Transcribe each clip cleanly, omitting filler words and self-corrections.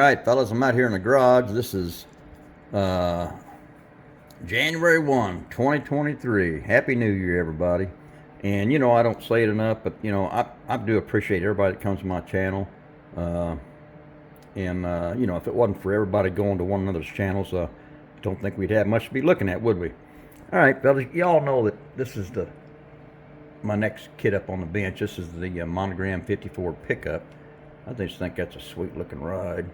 Alright fellas, I'm out here in the garage. This is January 1, 2023. Happy New Year, everybody. And I don't say it enough, but I do appreciate everybody that comes to my channel. If it wasn't for everybody going to one another's channels, don't think we'd have much to be looking at, would we? Alright fellas, y'all know that this is my next kit up on the bench. This is the Monogram 54 pickup. I just think that's a sweet looking ride.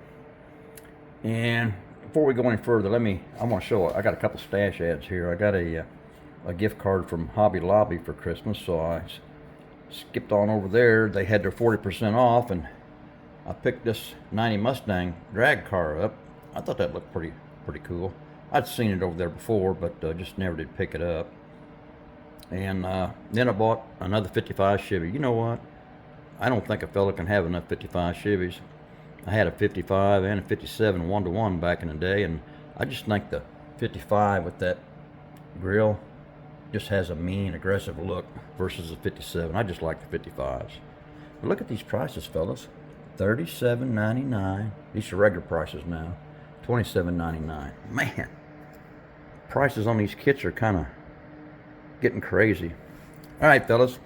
And before we go any further, I want to show, I got a couple stash ads here. I got a gift card from Hobby Lobby for Christmas, so I skipped on over there. They had their 40% off, and I picked this 90 Mustang drag car up. I thought that looked pretty cool. I'd seen it over there before, but just never did pick it up. And then I bought another 55 Chevy. You know what? I don't think a fella can have enough 55 Chevys. I had a 55 and a 57 1-to-1 back in the day, and I just think the 55 with that grill just has a mean, aggressive look versus the 57. I just like the 55s. But look at these prices, fellas. $37.99. These are regular prices now. $27.99. Man, prices on these kits are kind of getting crazy. All right, fellas.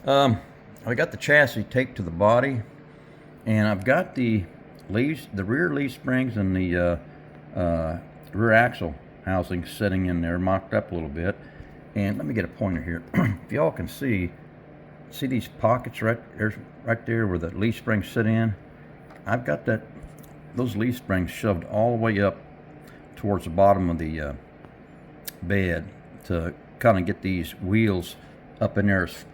I got the chassis taped to the body, and I've got the rear leaf springs and the rear axle housing sitting in there, mocked up a little bit. And let me get a pointer here. If y'all can see these pockets right there where the leaf springs sit in. I've got those leaf springs shoved all the way up towards the bottom of the bed to kind of get these wheels up in there as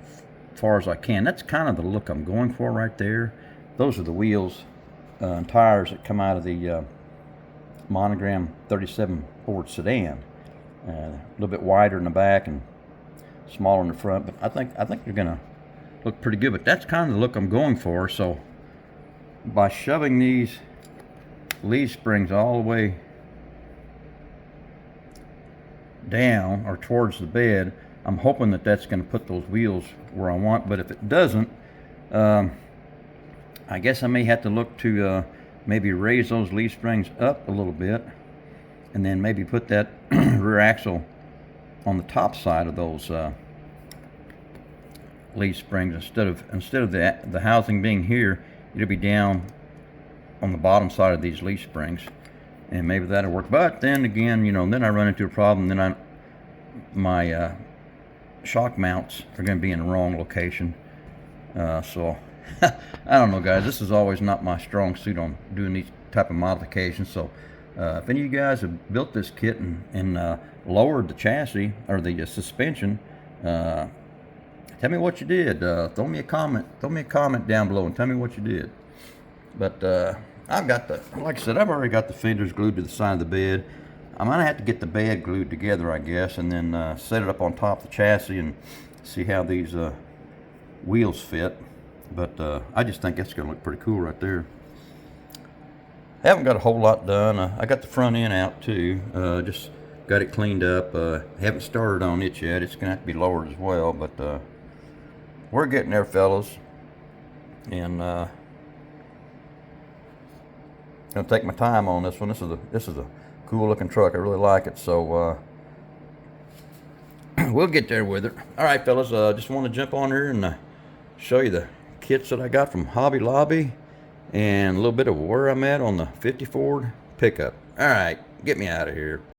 far as I can. That's kind of the look I'm going for right there. Those are the wheels and tires that come out of the Monogram 37 Ford sedan. A little bit wider in the back and smaller in the front, but I think they're gonna look pretty good. But that's kind of the look I'm going for. So by shoving these leaf springs all the way down or towards the bed, I'm hoping that that's going to put those wheels where I want. But if it doesn't, I guess I may have to look to maybe raise those leaf springs up a little bit, and then maybe put that rear axle on the top side of those leaf springs instead of the housing being here. It'll be down on the bottom side of these leaf springs, and maybe that'll work. But then again, then I run into a problem. Then my shock mounts are going to be in the wrong location. So I don't know, guys. This is always not my strong suit on doing these type of modifications. So if any of you guys have built this kit and lowered the chassis or the suspension, tell me what you did. Throw me a comment down below and tell me what you did. But I've got like I said, I've already got the fenders glued to the side of the bed. I'm gonna have to get the bed glued together, I guess, and then set it up on top of the chassis and see how these wheels fit. But I just think that's gonna look pretty cool right there. Haven't got a whole lot done. I got the front end out too. Just got it cleaned up. Haven't started on it yet. It's gonna have to be lowered as well. But we're getting there, fellas. And gonna take my time on this one. This is a cool looking truck. I really like it. So we'll get there with it. All right, fellas. Just want to jump on here and show you the kits that I got from Hobby Lobby and a little bit of where I'm at on the 50 Ford pickup. All right, get me out of here.